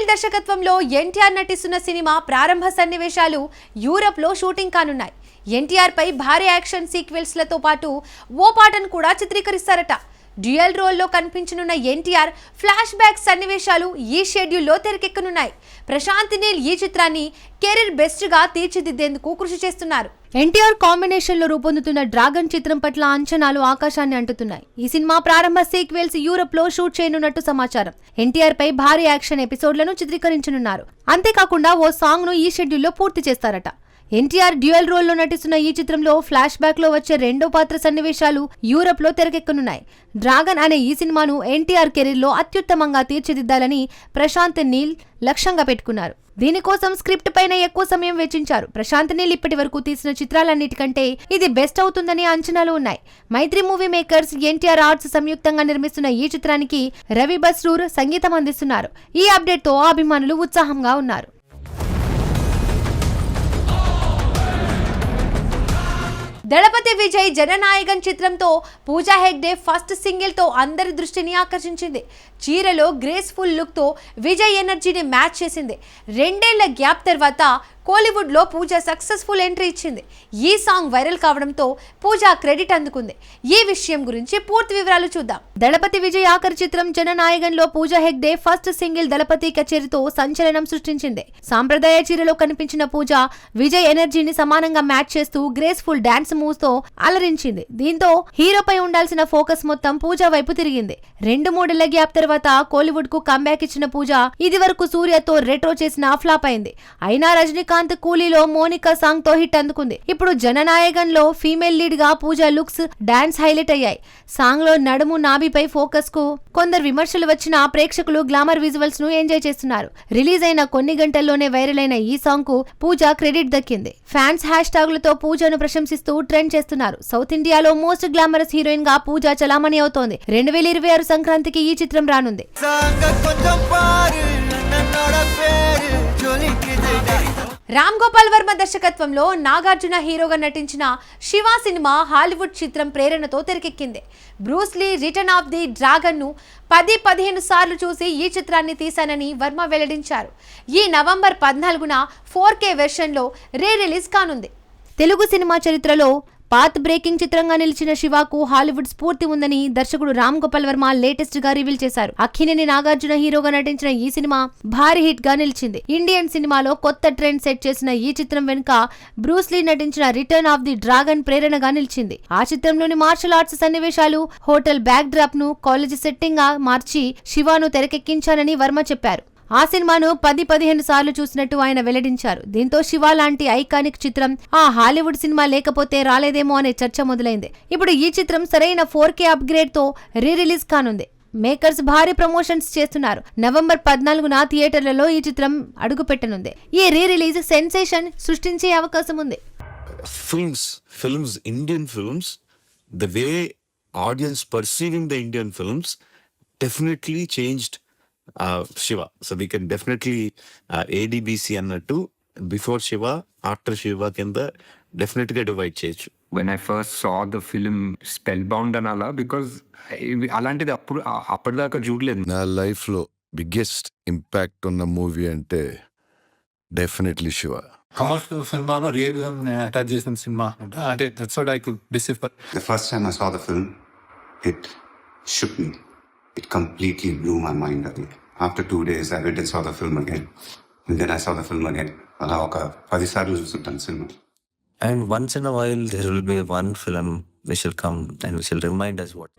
నీల్ దర్శకత్వంలో ఎన్టీఆర్ నటిస్తున్న సినిమా ప్రారంభ సన్నివేశాలు యూరప్లో షూటింగ్ కానున్నాయి. ఎన్టీఆర్ పై భారీ యాక్షన్ సీక్వెన్స్లతో పాటు ఓ పాటను కూడా చిత్రీకరిస్తారట. డ్యూయల్ రోల్లో కనిపించనున్న ఎన్టీఆర్ ఫ్లాష్ బ్యాక్ సన్నివేశాలు ఈ షెడ్యూల్లో తెరకెక్కనున్నాయి. ప్రశాంత్ నీల్ ఈ చిత్రాన్ని కెరీర్ బెస్ట్ గా తీర్చిదిద్దేందుకు కృషి చేస్తున్నారు. ఎన్టీఆర్ కాంబినేషన్ లో రూపొందుతున్న డ్రాగన్ చిత్రం పట్ల అంచనాలు ఆకాశాన్ని అంటుతున్నాయి. ఈ సినిమా ప్రారంభ సీక్వెల్స్ యూరప్ లో షూట్ చేయనున్నట్టు సమాచారం. ఎన్టీఆర్ పై భారీ యాక్షన్ ఎపిసోడ్లను చిత్రీకరించనున్నారు. అంతేకాకుండా ఓ సాంగ్ ను ఈ షెడ్యూల్లో పూర్తి చేస్తారట. ఎన్టీఆర్ డ్యూయల్ రోల్లో నటిస్తున్న ఈ చిత్రంలో ఫ్లాష్ బ్యాక్ లో వచ్చే రెండో పాత్ర సన్నివేశాలు యూరప్ లో తెరకెక్కనున్నాయి. డ్రాగన్ అనే ఈ సినిమాను ఎన్టీఆర్ కెరీర్ లో అత్యుత్తమంగా తీర్చిదిద్దాలని ప్రశాంత్ నీల్ లక్ష్యంగా పెట్టుకున్నారు. దీనికోసం స్క్రిప్ట్ పైన ఎక్కువ సమయం వెచ్చించారు. ప్రశాంత్ నీల్ ఇప్పటి వరకు తీసిన చిత్రాలన్నిటికంటే ఇది బెస్ట్ అవుతుందని అంచనాలు ఉన్నాయి. మైత్రి మూవీ మేకర్స్, ఎన్టీఆర్ ఆర్ట్స్ సంయుక్తంగా నిర్మిస్తున్న ఈ చిత్రానికి రవి బస్రూర్ సంగీతం అందిస్తున్నారు. ఈ అప్డేట్ తో అభిమానులు ఉత్సాహంగా ఉన్నారు. దళపతి విజయ్ జననాయకన్ చిత్రంతో పూజా హెగ్డే ఫస్ట్ సింగిల్ తో అందరి దృష్టిని ఆకర్షించింది. చీరలో గ్రేస్ఫుల్ లుక్ తో విజయ్ ఎనర్జీని మ్యాచ్ చేసింది. 2 ఏళ్ల గ్యాప్ తర్వాత కోలీవుడ్ లో పూజ సక్సెస్ఫుల్ ఎంట్రీ ఇచ్చింది. ఈ సాంగ్ వైరల్ కావడంతో పూజ క్రెడిట్ అందుకుంది. ఈ విషయం గురించి పూర్తి వివరాలు చూద్దాం. దళపతి విజయ్ ఆఖరి చిత్రం జననాయకన్ లో పూజా హెగ్డే ఫస్ట్ సింగిల్ దళపతి కచేరితో సంచలనం సృష్టించింది. సాంప్రదాయ చీరలో కనిపించిన పూజ విజయ్ ఎనర్జీని సమానంగా మ్యాచ్ చేస్తూ గ్రేస్ఫుల్ డాన్స్ మూవ్స్ తో అలరించింది. దీంతో హీరోపై ఉండాల్సిన ఫోకస్ మొత్తం పూజ వైపు తిరిగింది. 2-3 ఏళ్ల గ్యాప్ తర్వాత కోలీవుడ్ కు కంబ్యాక్ ఇచ్చిన పూజ ఇది వరకు సూర్యతో రెట్రో చేసిన ఫ్లాప్ అయింది. అయినా రజనీకాంత్ కూలీలో మోనికా సాంగ్ తో హిట్ అందుకుంది. ఇప్పుడు జననాయకన్ లో ఫీమేల్ లీడ్ గా పూజ లుక్స్, డాన్స్ హైలైట్ అయ్యాయి. సాంగ్ లో నడుము, నాభిపై ఫోకస్ కు కొందరు విమర్శలు వచ్చినా ప్రేక్షకులు గ్లామర్ విజువల్స్ ను ఎంజాయ్ చేస్తున్నారు. రిలీజ్ అయిన కొన్ని గంటల్లోనే వైరల్ అయిన ఈ సాంగ్ కు పూజ క్రెడిట్ దక్కింది. ఫ్యాన్స్ హ్యాష్ ట్యాగులతో పూజను ప్రశంసిస్తూ ట్రెండ్ చేస్తున్నారు. సౌత్ ఇండియాలో మోస్ట్ గ్లామరస్ హీరోయిన్ గా పూజ చలామణి అవుతోంది. 2026 సంక్రాంతికి ఈ చిత్రం రానుంది. రామ్ గోపాల్ వర్మ దర్శకత్వంలో నాగార్జున హీరోగా నటించిన శివ సినిమా హాలీవుడ్ చిత్రం ప్రేరణతో తెరకెక్కింది. Bruce Lee return of the dragon ను 10-15 సార్లు చూసి ఈ చిత్రాన్ని తీశానని వర్మ వెల్లడించారు. ఈ నవంబర్ 14న 4K వెర్షన్లో రిలీజ్ కానుంది. తెలుగు సినిమా చరిత్రలో పాత్ బ్రేకింగ్ చిత్రంగా నిలిచిన శివకు హాలీవుడ్ స్ఫూర్తి ఉందని దర్శకుడు రామ్ గోపాల్ వర్మ లేటెస్ట్ గా రివీల్ చేశారు. అక్కినేని నాగార్జున హీరోగా నటించిన ఈ సినిమా భారీ హిట్ గా నిలిచింది. ఇండియన్ సినిమాలో కొత్త ట్రెండ్ సెట్ చేసిన ఈ చిత్రం వెనుక బ్రూస్ లీ నటించిన రిటర్న్ ఆఫ్ ది డ్రాగన్ ప్రేరణగా నిలిచింది. ఆ చిత్రంలోని మార్షల్ ఆర్ట్స్ సన్నివేశాలు, హోటల్ బ్యాక్ డ్రాప్ ను కాలేజీ సెట్టింగ్ గా మార్చి శివను తెరకెక్కించానని వర్మ చెప్పారు. ఆ సినిమాను 10-15 సార్లు చూసినట్టు ఆయన వెల్లడించారు. దీంతో శివ లాంటి ఐకానిక్ చిత్రం ఆ హాలీవుడ్ సినిమా లేకపోతే రాలేదేమో అనే చర్చ మొదలైంది. ఇప్పుడు ఈ చిత్రం సరైన 4K అప్గ్రేడ్ తో రిలీజ్ కానుంది. మేకర్స్ భారీ ప్రమోషన్స్ చేస్తున్నారు. నవంబర్ 14న థియేటర్లలో ఈ చిత్రం అడుగు పెట్టనుంది. ఈ రిలీజ్ సెన్సేషన్ సృష్టించే అవకాశం ఉంది. Films, Indian films, the way audience perceiving the Indian films definitely changed Shiva. So we can definitely ADBC annattu before Shiva, after Shiva కింద డెఫినెట్ గా డివైడ్ చేయొచ్చు. When I first saw the film Spellbound and అలా, because అలాంటిది అప్పటిదాకా చూడలేదు. నా life లో biggest impact ఉన్న మూవీ అంటే డెఫినెట్లీ శివ. కమర్షియల్ సినిమాలో రియల్ గా అటాచ్ చేసిన సినిమా అంటే that's what I could decipher. The first time I saw the film, it shook me. It completely blew my mind. After 2 days, I went and saw the film again. And then I saw the film again. అలా ఒక 10 సార్లు చూస్తుంటాను cinema. And once in a while, there will be one film which will come and which will remind us what.